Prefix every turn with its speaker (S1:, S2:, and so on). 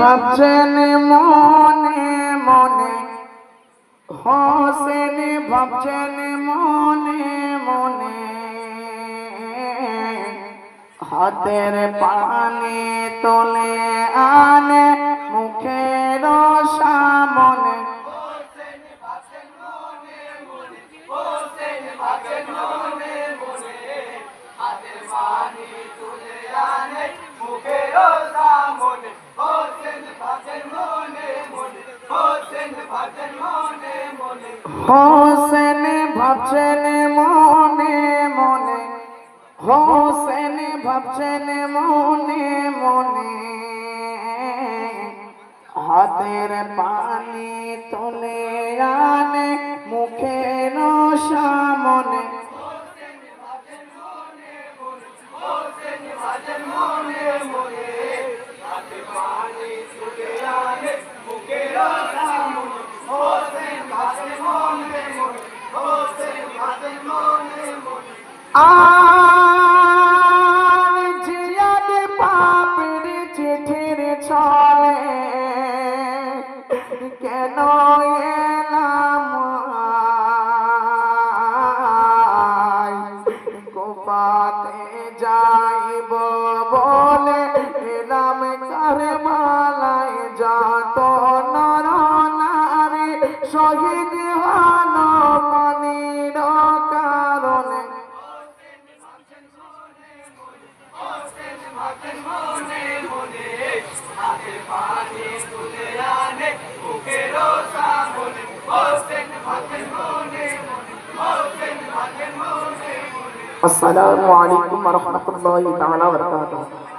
S1: ভাবছেন মনে মনে, হোসেন ভাবছেন মনে মনে, হাতের পানি তোলে আনে মুখের সামনে। হোসেন ভাবছেন মনে মনে, হোসেন ভাবছেন মনে মনে, হাতের পানি তোলে আনে মুখের সামনে। আর জিয়াদ পাপের চিঠির ছলে কেন এলাম গোপাতে যাইব বলে এলাম কারবালায়, যত নর নারী শহীদ হল পানির কারণে। আসসালামু আলাইকুম ওয়া রাহমাতুল্লাহি ওয়া বারাকাতুহু।